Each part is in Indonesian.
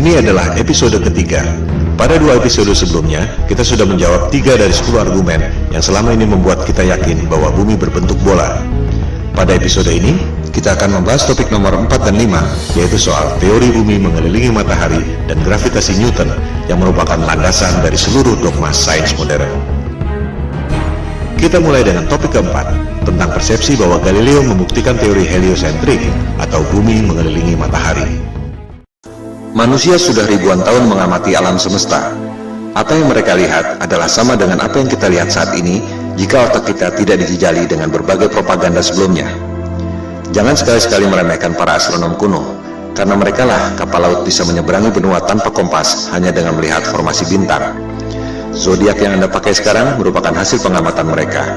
Ini adalah episode ketiga. Pada 2 episode sebelumnya, kita sudah menjawab 3 dari 10 argumen yang selama ini membuat kita yakin bahwa bumi berbentuk bola. Pada episode ini, kita akan membahas topik nomor 4 dan 5, yaitu soal teori bumi mengelilingi matahari dan gravitasi Newton yang merupakan landasan dari seluruh dogma sains modern. Kita mulai dengan topik keempat, tentang persepsi bahwa Galileo membuktikan teori heliosentrik atau bumi mengelilingi matahari. Manusia sudah ribuan tahun mengamati alam semesta. Apa yang mereka lihat adalah sama dengan apa yang kita lihat saat ini jika otak kita tidak dijejali dengan berbagai propaganda sebelumnya. Jangan sekali-sekali meremehkan para astronom kuno, karena merekalah kapal laut bisa menyeberangi benua tanpa kompas hanya dengan melihat formasi bintang. Zodiak yang Anda pakai sekarang merupakan hasil pengamatan mereka.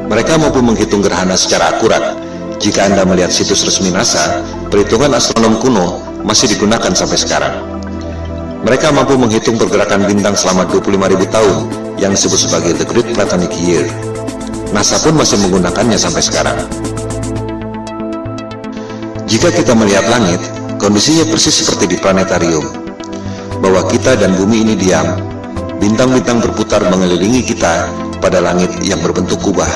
Mereka mampu menghitung gerhana secara akurat. Jika Anda melihat situs resmi NASA, perhitungan astronom kuno masih digunakan sampai sekarang. Mereka mampu menghitung pergerakan bintang selama 25.000 tahun yang disebut sebagai The Great Platonic Year. NASA pun masih menggunakannya sampai sekarang. Jika kita melihat langit, kondisinya persis seperti di planetarium, bahwa kita dan bumi ini diam. Bintang-bintang berputar mengelilingi kita pada langit yang berbentuk kubah.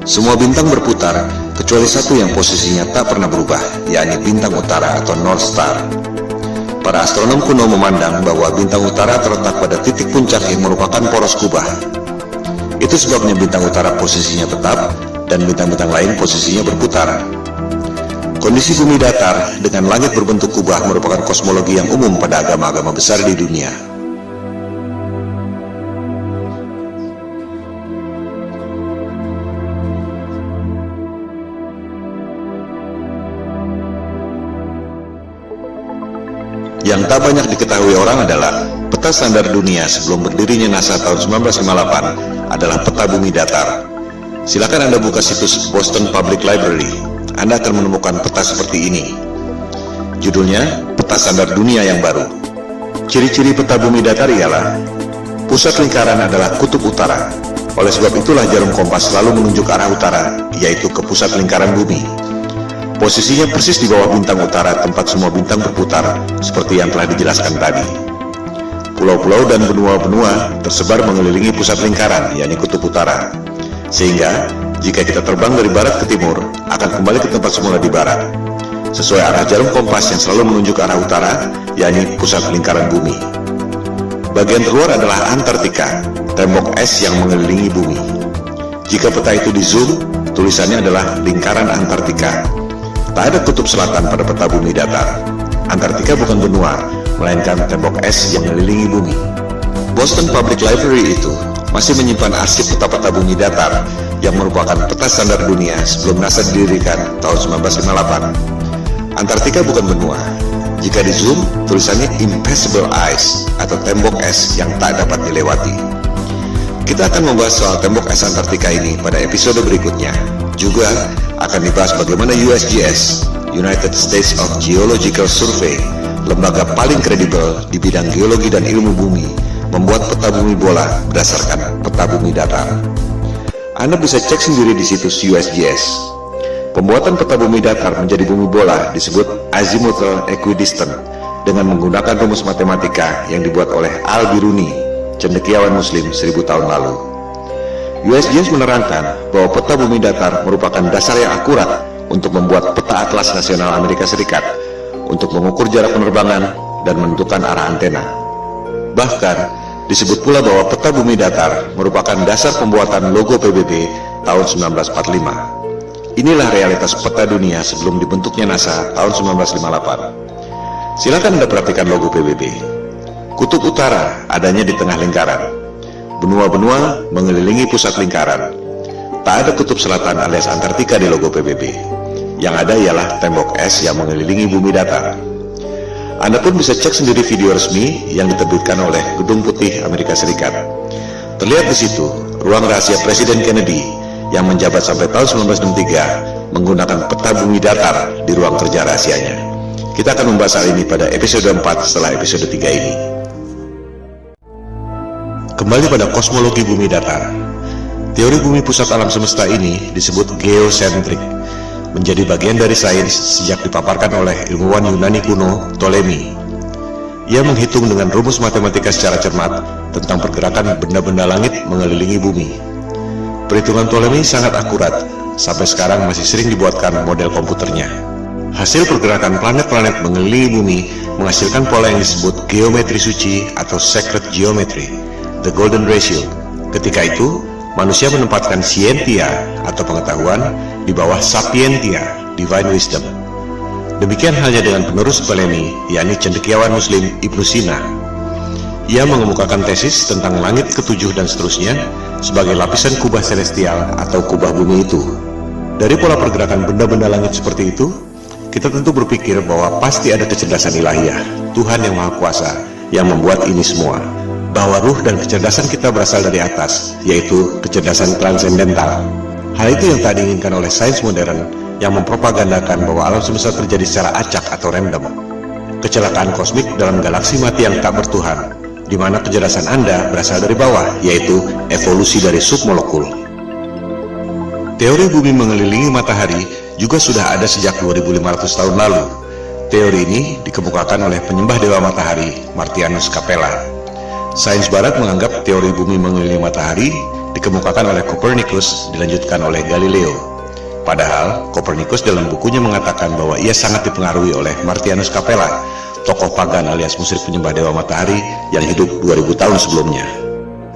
Semua bintang berputar, kecuali satu yang posisinya tak pernah berubah, yakni bintang utara atau North Star. Para astronom kuno memandang bahwa bintang utara terletak pada titik puncak yang merupakan poros kubah. Itu sebabnya bintang utara posisinya tetap, dan bintang-bintang lain posisinya berputar. Kondisi bumi datar dengan langit berbentuk kubah merupakan kosmologi yang umum pada agama-agama besar di dunia. Yang tak banyak diketahui orang adalah peta standar dunia sebelum berdirinya NASA tahun 1958 adalah peta bumi datar. Silakan Anda buka situs Boston Public Library. Anda akan menemukan peta seperti ini. Judulnya, Peta Standar Dunia yang Baru. Ciri-ciri peta bumi datar ialah pusat lingkaran adalah kutub utara. Oleh sebab itulah jarum kompas selalu menunjuk arah utara, yaitu ke pusat lingkaran bumi. Posisinya persis di bawah bintang utara tempat semua bintang berputar, seperti yang telah dijelaskan tadi. Pulau-pulau dan benua-benua tersebar mengelilingi pusat lingkaran, yakni kutub utara. Sehingga, jika kita terbang dari barat ke timur, akan kembali ke tempat semula di barat, sesuai arah jarum kompas yang selalu menunjuk arah utara, yakni pusat lingkaran bumi. Bagian terluar adalah Antartika, tembok es yang mengelilingi bumi. Jika peta itu di zoom, tulisannya adalah lingkaran Antartika. Tak ada kutub selatan pada peta bumi datar. Antartika bukan benua, melainkan tembok es yang mengelilingi bumi. Boston Public Library itu masih menyimpan arsip peta-peta bumi datar yang merupakan peta standar dunia sebelum NASA didirikan tahun 1958. Antartika bukan benua. Jika di zoom, tulisannya Impassable Ice atau tembok es yang tak dapat dilewati. Kita akan membahas soal tembok es Antartika ini pada episode berikutnya. Juga akan dibahas bagaimana USGS, United States of Geological Survey, lembaga paling kredibel di bidang geologi dan ilmu bumi, membuat peta bumi bola berdasarkan peta bumi datar. Anda bisa cek sendiri di situs USGS. Pembuatan peta bumi datar menjadi bumi bola disebut azimuthal equidistant dengan menggunakan rumus matematika yang dibuat oleh Al-Biruni, cendekiawan Muslim 1000 tahun lalu. USGS menerangkan bahwa peta bumi datar merupakan dasar yang akurat untuk membuat peta atlas nasional Amerika Serikat untuk mengukur jarak penerbangan dan menentukan arah antena. Bahkan, disebut pula bahwa peta bumi datar merupakan dasar pembuatan logo PBB tahun 1945. Inilah realitas peta dunia sebelum dibentuknya NASA tahun 1958. Silakan Anda perhatikan logo PBB. Kutub utara adanya di tengah lingkaran. Benua-benua mengelilingi pusat lingkaran. Tak ada kutub selatan alias Antartika di logo PBB. Yang ada ialah tembok es yang mengelilingi bumi datar. Anda pun bisa cek sendiri video resmi yang diterbitkan oleh Gedung Putih Amerika Serikat. Terlihat di situ ruang rahasia Presiden Kennedy yang menjabat sampai tahun 1963 menggunakan peta bumi datar di ruang kerja rahasianya. Kita akan membahas hal ini pada episode 4 setelah episode 3 ini. Kembali pada kosmologi bumi datar. Teori bumi pusat alam semesta ini disebut geosentrik, menjadi bagian dari sains sejak dipaparkan oleh ilmuwan Yunani kuno Ptolemy Ia menghitung dengan rumus matematika secara cermat tentang pergerakan benda-benda langit mengelilingi bumi. Perhitungan Ptolemei sangat akurat, sampai sekarang masih sering dibuatkan model komputernya. Hasil pergerakan planet-planet mengelilingi bumi menghasilkan pola yang disebut geometri suci atau sacred geometry, the golden ratio. Ketika itu, manusia menempatkan scientia atau pengetahuan di bawah sapientia, divine wisdom. Demikian halnya dengan penerus Ptolemei, yakni cendekiawan Muslim Ibnu Sina. Ia mengemukakan tesis tentang langit ketujuh dan seterusnya sebagai lapisan kubah celestial atau kubah bumi itu. Dari pola pergerakan benda-benda langit seperti itu, kita tentu berpikir bahwa pasti ada kecerdasan ilahiyah, Tuhan yang Maha Kuasa, yang membuat ini semua. Bahwa ruh dan kecerdasan kita berasal dari atas, yaitu kecerdasan transendental. Hal itu yang tak diinginkan oleh sains modern yang mempropagandakan bahwa alam semesta terjadi secara acak atau random. Kecelakaan kosmik dalam galaksi mati yang tak bertuhan, di mana kecerdasan Anda berasal dari bawah, yaitu evolusi dari submolekul. Teori bumi mengelilingi matahari juga sudah ada sejak 2500 tahun lalu. Teori ini dikemukakan oleh penyembah dewa matahari, Martianus Capella. Sains barat menganggap teori bumi mengelilingi matahari dikemukakan oleh Copernicus, dilanjutkan oleh Galileo. Padahal Copernicus dalam bukunya mengatakan bahwa ia sangat dipengaruhi oleh Martianus Capella, tokoh pagan alias musyrik penyembah dewa matahari yang hidup 2000 tahun sebelumnya.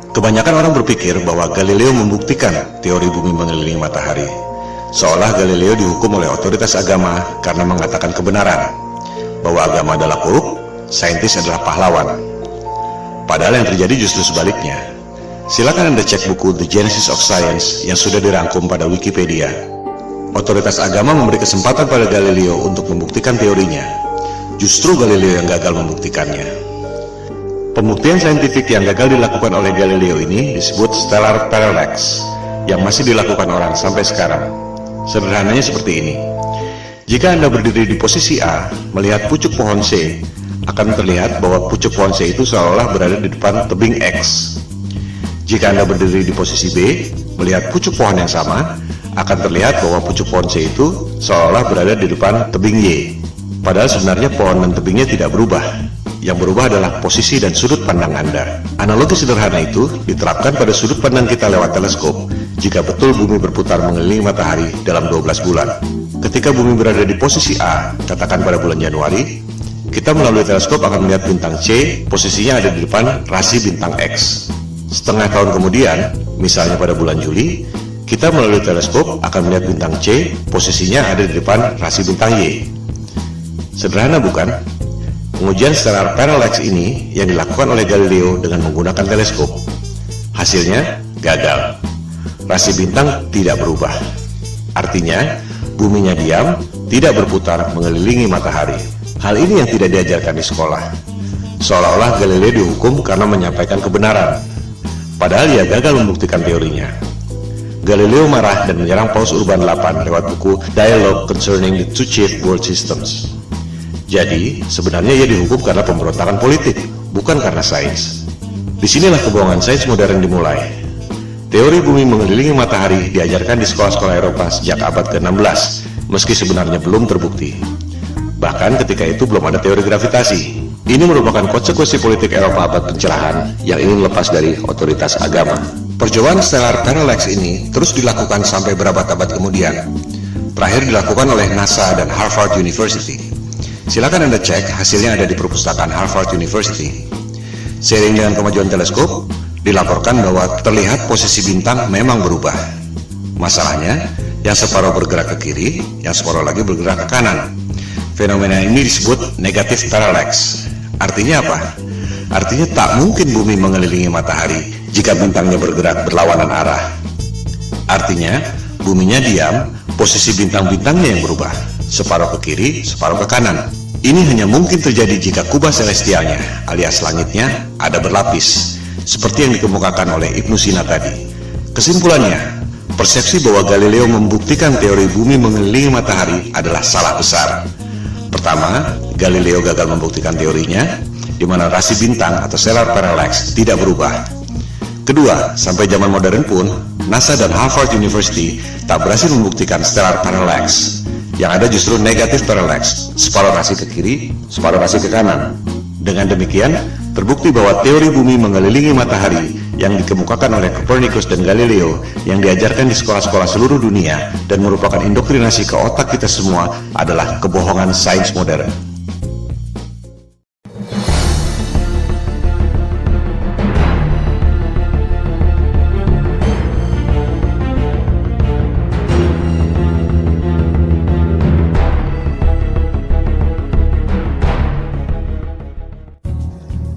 Kebanyakan orang berpikir bahwa Galileo membuktikan teori bumi mengelilingi matahari, seolah Galileo dihukum oleh otoritas agama karena mengatakan kebenaran, bahwa agama adalah korup, saintis adalah pahlawan. Padahal yang terjadi justru sebaliknya. Silakan Anda cek buku The Genesis of Science yang sudah dirangkum pada Wikipedia. Otoritas agama memberi kesempatan pada Galileo untuk membuktikan teorinya. Justru Galileo yang gagal membuktikannya. Pembuktian saintifik yang gagal dilakukan oleh Galileo ini disebut stellar parallax, yang masih dilakukan orang sampai sekarang. Sederhananya seperti ini. Jika Anda berdiri di posisi A, melihat pucuk pohon C, akan terlihat bahwa pucuk pohon C itu seolah berada di depan tebing X. Jika Anda berdiri di posisi B, melihat pucuk pohon yang sama, akan terlihat bahwa pucuk pohon C itu seolah berada di depan tebing Y. Padahal sebenarnya pohon dan tebingnya tidak berubah. Yang berubah adalah posisi dan sudut pandang Anda. Analogi sederhana itu diterapkan pada sudut pandang kita lewat teleskop jika betul bumi berputar mengelilingi matahari dalam 12 bulan. Ketika bumi berada di posisi A, katakan pada bulan Januari, kita melalui teleskop akan melihat bintang C, posisinya ada di depan rasi bintang X. Setengah tahun kemudian, misalnya pada bulan Juli, kita melalui teleskop akan melihat bintang C, posisinya ada di depan rasi bintang Y. Sederhana bukan? Pengujian stellar parallax ini yang dilakukan oleh Galileo dengan menggunakan teleskop. Hasilnya gagal. Rasi bintang tidak berubah. Artinya, buminya diam, tidak berputar mengelilingi matahari. Hal ini yang tidak diajarkan di sekolah. Seolah-olah Galileo dihukum karena menyampaikan kebenaran. Padahal ia gagal membuktikan teorinya. Galileo marah dan menyerang Paus Urban VIII lewat buku Dialogue Concerning the Two Chief World Systems. Jadi, sebenarnya ia dihukum karena pemberontakan politik, bukan karena sains. Disinilah kebohongan sains modern dimulai. Teori bumi mengelilingi matahari diajarkan di sekolah-sekolah Eropa sejak abad ke-16, meski sebenarnya belum terbukti. Bahkan ketika itu belum ada teori gravitasi. Ini merupakan konsekuensi politik Eropa abad pencerahan yang ingin lepas dari otoritas agama. Percobaan stellar parallax ini terus dilakukan sampai berabad-abad kemudian. Terakhir dilakukan oleh NASA dan Harvard University. Silakan Anda cek, hasilnya ada di perpustakaan Harvard University. Seiring dengan kemajuan teleskop, dilaporkan bahwa terlihat posisi bintang memang berubah. Masalahnya, yang separuh bergerak ke kiri, yang separuh lagi bergerak ke kanan. Fenomena ini disebut negative parallax. Artinya apa? Artinya tak mungkin bumi mengelilingi matahari jika bintangnya bergerak berlawanan arah. Artinya, buminya diam, posisi bintang-bintangnya yang berubah. Separuh ke kiri, separuh ke kanan. Ini hanya mungkin terjadi jika kubah celestialnya, alias langitnya, ada berlapis, seperti yang dikemukakan oleh Ibnu Sina tadi. Kesimpulannya, persepsi bahwa Galileo membuktikan teori bumi mengelilingi matahari adalah salah besar. Pertama, Galileo gagal membuktikan teorinya, di mana rasi bintang atau stellar parallax tidak berubah. Kedua, sampai zaman modern pun, NASA dan Harvard University tak berhasil membuktikan stellar parallax. Yang ada justru negative parallax, separuh rasi ke kiri, separuh rasi ke kanan. Dengan demikian, terbukti bahwa teori bumi mengelilingi matahari yang dikemukakan oleh Copernicus dan Galileo yang diajarkan di sekolah-sekolah seluruh dunia dan merupakan indoktrinasi ke otak kita semua adalah kebohongan sains modern.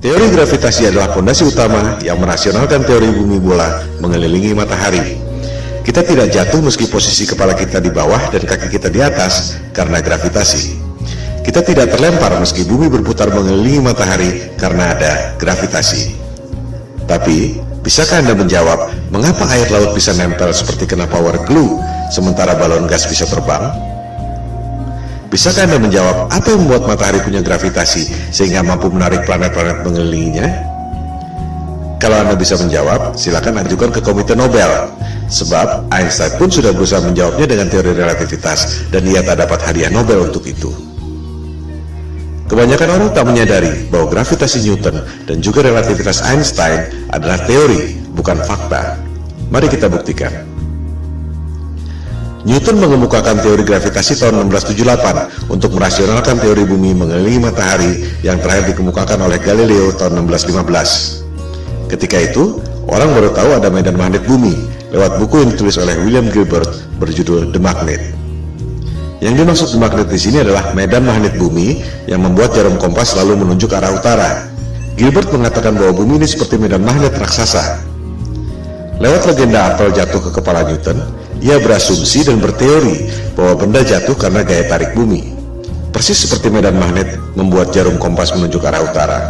Teori gravitasi adalah fondasi utama yang merasionalkan teori bumi bola mengelilingi matahari. Kita tidak jatuh meski posisi kepala kita di bawah dan kaki kita di atas karena gravitasi. Kita tidak terlempar meski bumi berputar mengelilingi matahari karena ada gravitasi. Tapi, bisakah Anda menjawab mengapa air laut bisa nempel seperti kena power glue sementara balon gas bisa terbang? Bisakah Anda menjawab apa yang membuat matahari punya gravitasi sehingga mampu menarik planet-planet mengelilinginya? Kalau Anda bisa menjawab, silakan ajukan ke Komite Nobel. Sebab Einstein pun sudah berusaha menjawabnya dengan teori relativitas dan ia tak dapat hadiah Nobel untuk itu. Kebanyakan orang tak menyadari bahwa gravitasi Newton dan juga relativitas Einstein adalah teori, bukan fakta. Mari kita buktikan. Newton mengemukakan teori gravitasi tahun 1678 untuk merasionalkan teori bumi mengelilingi matahari yang terakhir dikemukakan oleh Galileo tahun 1615. Ketika itu, orang baru tahu ada medan magnet bumi lewat buku yang ditulis oleh William Gilbert berjudul The Magnet. Yang dimaksud The Magnet di sini adalah medan magnet bumi yang membuat jarum kompas selalu menunjuk ke arah utara. Gilbert mengatakan bahwa bumi ini seperti medan magnet raksasa. Lewat legenda apel jatuh ke kepala Newton, ia berasumsi dan berteori bahwa benda jatuh karena gaya tarik bumi. Persis seperti medan magnet membuat jarum kompas menunjuk arah utara.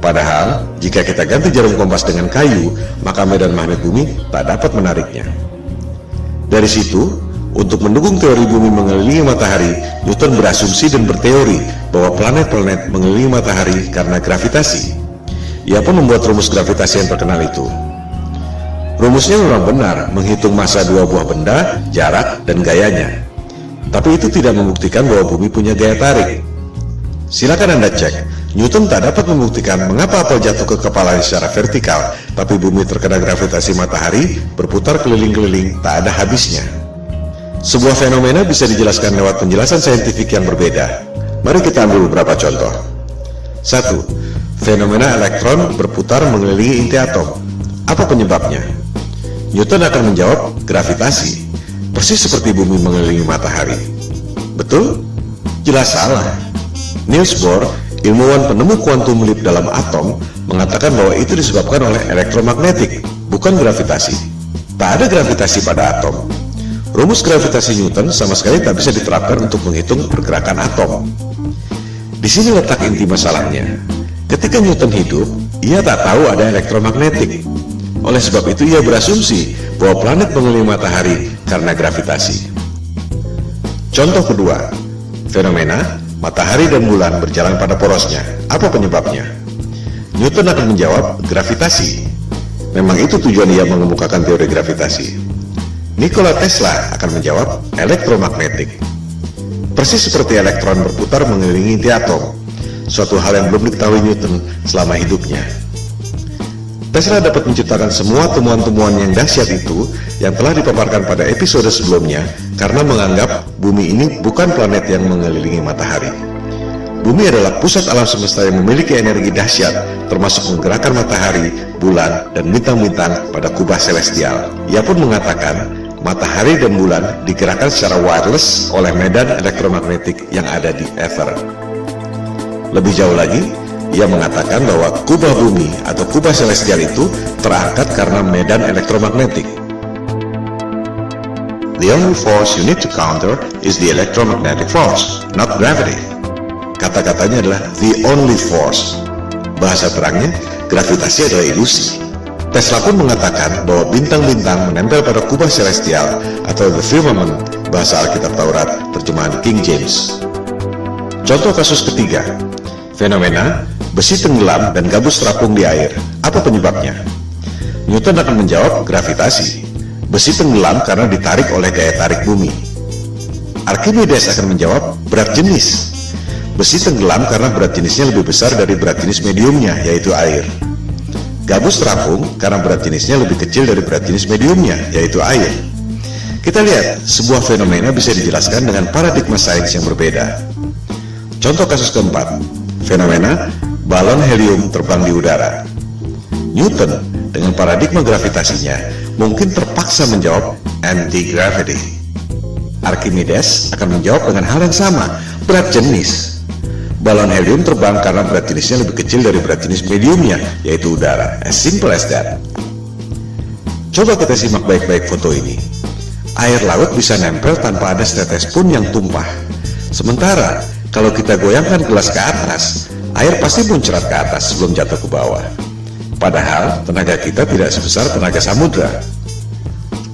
Padahal, jika kita ganti jarum kompas dengan kayu, maka medan magnet bumi tak dapat menariknya. Dari situ, untuk mendukung teori bumi mengelilingi matahari, Newton berasumsi dan berteori bahwa planet-planet mengelilingi matahari karena gravitasi. Ia pun membuat rumus gravitasi yang terkenal itu. Rumusnya memang benar, menghitung massa dua buah benda, jarak, dan gayanya. Tapi itu tidak membuktikan bahwa bumi punya gaya tarik. Silakan Anda cek, Newton tak dapat membuktikan mengapa apel jatuh ke kepalanya secara vertikal, tapi bumi terkena gravitasi matahari, berputar keliling-keliling, tak ada habisnya. Sebuah fenomena bisa dijelaskan lewat penjelasan saintifik yang berbeda. Mari kita ambil beberapa contoh. 1. Fenomena elektron berputar mengelilingi inti atom. Apa penyebabnya? Newton akan menjawab gravitasi, persis seperti bumi mengelilingi matahari. Betul? Jelas salah. Niels Bohr, ilmuwan penemu kuantum leap dalam atom, mengatakan bahwa itu disebabkan oleh elektromagnetik, bukan gravitasi. Tak ada gravitasi pada atom. Rumus gravitasi Newton sama sekali tak bisa diterapkan untuk menghitung pergerakan atom. Di sini letak inti masalahnya. Ketika Newton hidup, ia tak tahu ada elektromagnetik. Oleh sebab itu ia berasumsi bahwa planet mengelilingi matahari karena gravitasi. Contoh kedua, fenomena matahari dan bulan berjalan pada porosnya. Apa penyebabnya? Newton akan menjawab gravitasi. Memang itu tujuan ia mengemukakan teori gravitasi. Nikola Tesla akan menjawab elektromagnetik. Persis seperti elektron berputar mengelilingi inti atom, suatu hal yang belum diketahui Newton selama hidupnya. Tesla dapat menciptakan semua temuan-temuan yang dahsyat itu yang telah dipaparkan pada episode sebelumnya karena menganggap bumi ini bukan planet yang mengelilingi matahari. Bumi adalah pusat alam semesta yang memiliki energi dahsyat, termasuk menggerakkan matahari, bulan, dan bintang-bintang pada kubah celestial. Ia pun mengatakan matahari dan bulan digerakkan secara wireless oleh medan elektromagnetik yang ada di ether. Lebih jauh lagi, ia mengatakan bahwa kubah bumi atau kubah celestial itu terangkat karena medan elektromagnetik. The only force you need to counter is the electromagnetic force, not gravity. Kata-katanya adalah the only force. Bahasa terangnya, gravitasi adalah ilusi. Tesla pun mengatakan bahwa bintang-bintang menempel pada kubah celestial atau the firmament, bahasa Alkitab Taurat, terjemahan King James. Contoh kasus ketiga, fenomena besi tenggelam dan gabus terapung di air. Apa penyebabnya? Newton akan menjawab gravitasi. Besi tenggelam karena ditarik oleh gaya tarik bumi. Archimedes akan menjawab berat jenis. Besi tenggelam karena berat jenisnya lebih besar dari berat jenis mediumnya, yaitu air. Gabus terapung karena berat jenisnya lebih kecil dari berat jenis mediumnya, yaitu air. Kita lihat, sebuah fenomena bisa dijelaskan dengan paradigma sains yang berbeda. Contoh kasus keempat, fenomena balon helium terbang di udara. Newton dengan paradigma gravitasinya mungkin terpaksa menjawab anti-gravity. Archimedes akan menjawab dengan hal yang sama, berat jenis. Balon helium terbang karena berat jenisnya lebih kecil dari berat jenis mediumnya, yaitu udara. As simple as that. Coba kita simak baik-baik foto ini. Air laut bisa nempel tanpa ada setetes pun yang tumpah. Sementara, kalau kita goyangkan gelas ke atas, air pasti muncrat ke atas sebelum jatuh ke bawah. Padahal, tenaga kita tidak sebesar tenaga samudra.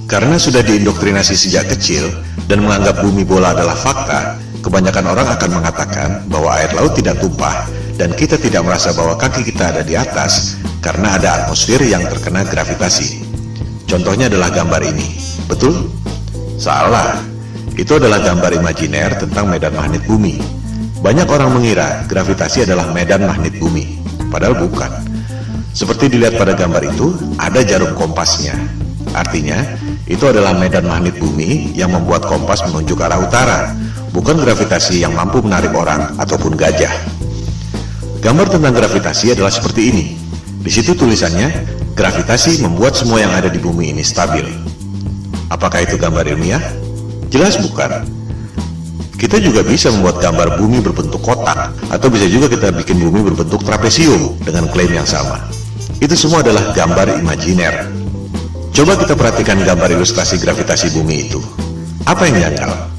Karena sudah diindoktrinasi sejak kecil dan menganggap bumi bola adalah fakta, kebanyakan orang akan mengatakan bahwa air laut tidak tumpah dan kita tidak merasa bahwa kaki kita ada di atas karena ada atmosfer yang terkena gravitasi. Contohnya adalah gambar ini. Betul? Salah. Itu adalah gambar imajiner tentang medan magnet bumi. Banyak orang mengira gravitasi adalah medan magnet bumi, padahal bukan. Seperti dilihat pada gambar itu, ada jarum kompasnya. Artinya, itu adalah medan magnet bumi yang membuat kompas menunjuk arah utara, bukan gravitasi yang mampu menarik orang ataupun gajah. Gambar tentang gravitasi adalah seperti ini. Di situ tulisannya, gravitasi membuat semua yang ada di bumi ini stabil. Apakah itu gambar ilmiah? Jelas bukan. Kita juga bisa membuat gambar bumi berbentuk kotak, atau bisa juga kita bikin bumi berbentuk trapesium dengan klaim yang sama. Itu semua adalah gambar imajiner. Coba kita perhatikan gambar ilustrasi gravitasi bumi itu. Apa yang janggal?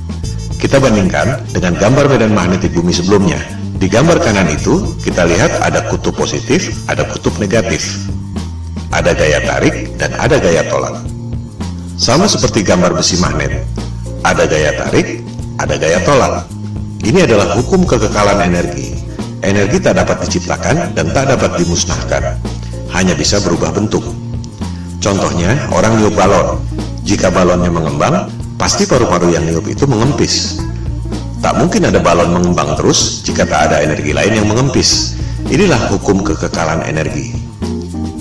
Kita bandingkan dengan gambar medan magnetik bumi sebelumnya. Di gambar kanan itu, kita lihat ada kutub positif, ada kutub negatif. Ada gaya tarik, dan ada gaya tolak. Sama seperti gambar besi magnet. Ada gaya tarik, ada gaya tolak. Ini adalah hukum kekekalan energi. Energi tak dapat diciptakan dan tak dapat dimusnahkan. Hanya bisa berubah bentuk. Contohnya, orang niup balon. Jika balonnya mengembang, pasti paru-paru yang niup itu mengempis. Tak mungkin ada balon mengembang terus jika tak ada energi lain yang mengempis. Inilah hukum kekekalan energi.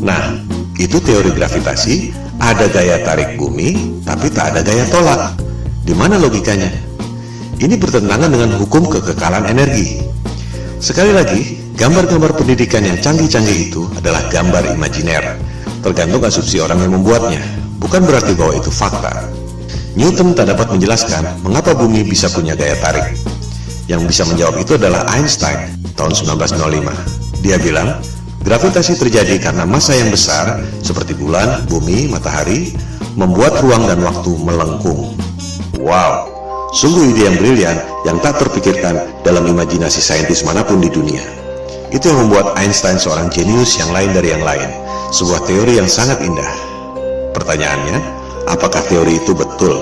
Nah, itu teori gravitasi, ada gaya tarik bumi, tapi tak ada gaya tolak. Di mana logikanya? Ini bertentangan dengan hukum kekekalan energi. Sekali lagi, gambar-gambar pendidikan yang canggih-canggih itu adalah gambar imajiner. Tergantung asumsi orang yang membuatnya, bukan berarti bahwa itu fakta. Newton tak dapat menjelaskan mengapa bumi bisa punya gaya tarik. Yang bisa menjawab itu adalah Einstein tahun 1905. Dia bilang, gravitasi terjadi karena massa yang besar seperti bulan, bumi, matahari membuat ruang dan waktu melengkung. Wow, sungguh ide yang brilian yang tak terpikirkan dalam imajinasi saintis manapun di dunia. Itu yang membuat Einstein seorang jenius yang lain dari yang lain. Sebuah teori yang sangat indah. Pertanyaannya, apakah teori itu betul?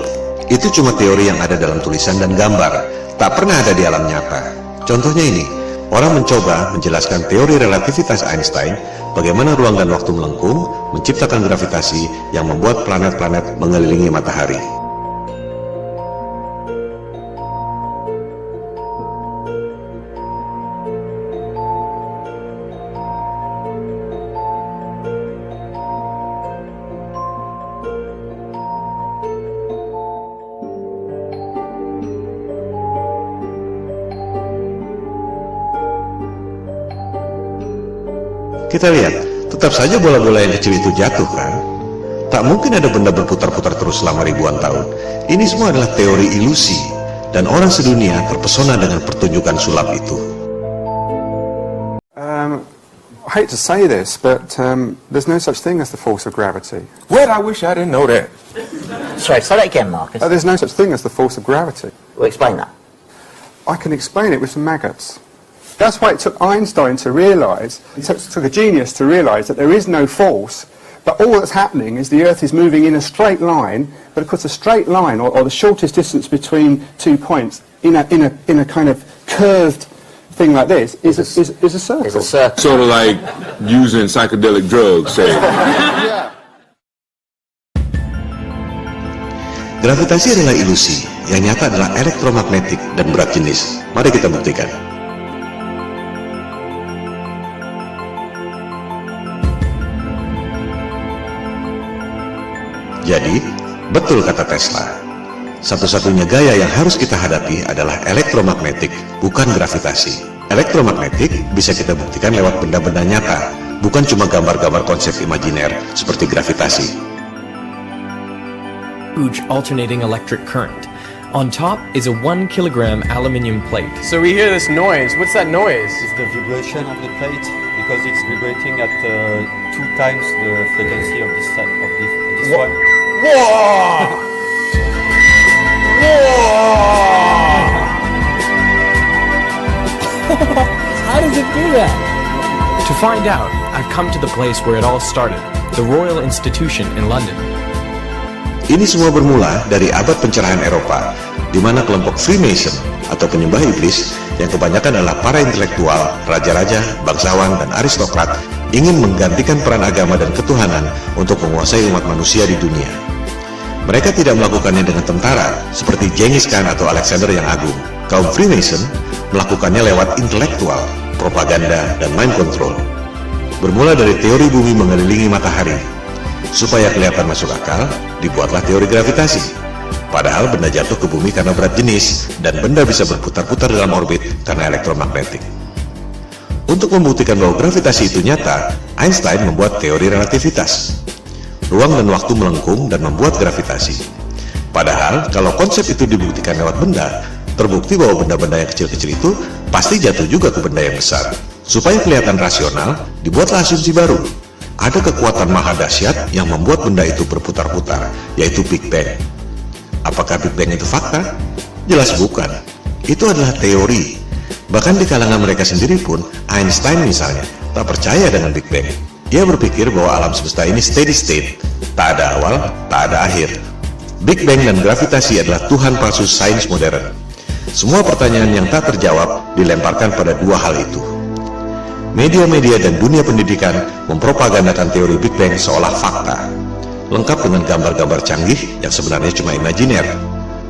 Itu cuma teori yang ada dalam tulisan dan gambar, tak pernah ada di alam nyata. Contohnya ini, orang mencoba menjelaskan teori relativitas Einstein, bagaimana ruang dan waktu melengkung, menciptakan gravitasi yang membuat planet-planet mengelilingi matahari. Kita lihat, tetap saja bola-bola yang kecil itu jatuh kan? Tak mungkin ada benda berputar-putar terus selama ribuan tahun. Ini semua adalah teori ilusi, dan orang sedunia terpesona dengan pertunjukan sulap itu. I hate to say this, but there's no such thing as the force of gravity. What? I wish I didn't know that. Sorry, say that again, Marcus. There's no such thing as the force of gravity. Well, explain that. I can explain it with some maggots. That's why it took Einstein to realise, it took a genius to realise that there is no force, but all that's happening is the Earth is moving in a straight line, but of course a straight line, or the shortest distance between 2 points, in a kind of curved thing like this, is a circle. It's a circle. Sort of like using psychedelic drugs, say. Yeah. Gravitasi adalah ilusi, yang nyata adalah elektromagnetik dan berat jenis. Mari kita buktikan. Jadi, betul kata Tesla. Satu-satunya gaya yang harus kita hadapi adalah elektromagnetik, bukan gravitasi. Elektromagnetik bisa kita buktikan lewat benda-benda nyata, bukan cuma gambar-gambar konsep imajiner seperti gravitasi. Huge alternating electric current. On top is a 1 kilogram aluminium plate. So we hear this noise. What's that noise? It's the vibration of the plate because it's vibrating at 2 times the frequency of this one. How does it do that? To find out, I've come to the place where it all started, the Royal Institution in London. Ini semua bermula dari abad pencerahan Eropa, di mana kelompok Freemason atau penyembah iblis yang kebanyakan adalah para intelektual, raja-raja, bangsawan, dan aristokrat ingin menggantikan peran agama dan ketuhanan untuk menguasai umat manusia di dunia. Mereka tidak melakukannya dengan tentara seperti Genghis Khan atau Alexander yang Agung. Kaum Freemason melakukannya lewat intelektual, propaganda, dan mind control. Bermula dari teori bumi mengelilingi matahari. Supaya kelihatan masuk akal, dibuatlah teori gravitasi. Padahal benda jatuh ke bumi karena berat jenis, dan benda bisa berputar-putar dalam orbit karena elektromagnetik. Untuk membuktikan bahwa gravitasi itu nyata, Einstein membuat teori relativitas. Ruang dan waktu melengkung dan membuat gravitasi. Padahal, kalau konsep itu dibuktikan lewat benda, terbukti bahwa benda-benda yang kecil-kecil itu pasti jatuh juga ke benda yang besar. Supaya kelihatan rasional, dibuatlah asumsi baru. Ada kekuatan maha dahsyat yang membuat benda itu berputar-putar, yaitu Big Bang. Apakah Big Bang itu fakta? Jelas bukan. Itu adalah teori. Bahkan di kalangan mereka sendiri pun, Einstein misalnya, tak percaya dengan Big Bang. Ia berpikir bahwa alam semesta ini steady state, tak ada awal, tak ada akhir. Big Bang dan gravitasi adalah Tuhan palsu sains modern. Semua pertanyaan yang tak terjawab dilemparkan pada dua hal itu. Media-media dan dunia pendidikan mempropagandakan teori Big Bang seolah fakta, lengkap dengan gambar-gambar canggih yang sebenarnya cuma imajiner.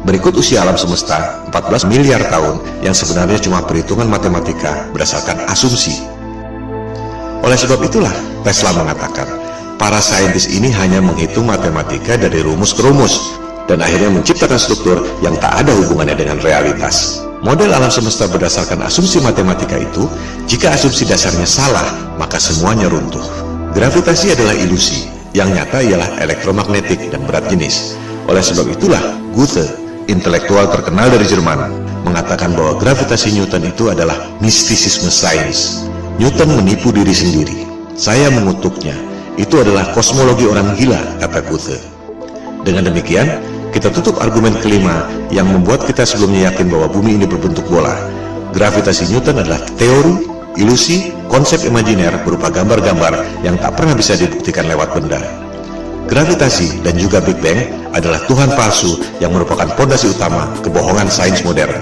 Berikut usia alam semesta 14 miliar tahun yang sebenarnya cuma perhitungan matematika berdasarkan asumsi. Oleh sebab itulah Tesla mengatakan, para saintis ini hanya menghitung matematika dari rumus ke rumus, dan akhirnya menciptakan struktur yang tak ada hubungannya dengan realitas. Model alam semesta berdasarkan asumsi matematika itu, jika asumsi dasarnya salah, maka semuanya runtuh. Gravitasi adalah ilusi, yang nyata ialah elektromagnetik dan berat jenis. Oleh sebab itulah, Goethe, intelektual terkenal dari Jerman, mengatakan bahwa gravitasi Newton itu adalah mistisisme sains. Newton menipu diri sendiri. Saya mengutuknya. Itu adalah kosmologi orang gila, kata Goethe. Dengan demikian, kita tutup argumen kelima yang membuat kita sebelumnya yakin bahwa bumi ini berbentuk bola. Gravitasi Newton adalah teori, ilusi, konsep imajiner berupa gambar-gambar yang tak pernah bisa dibuktikan lewat benda. Gravitasi dan juga Big Bang adalah Tuhan palsu yang merupakan pondasi utama kebohongan sains modern.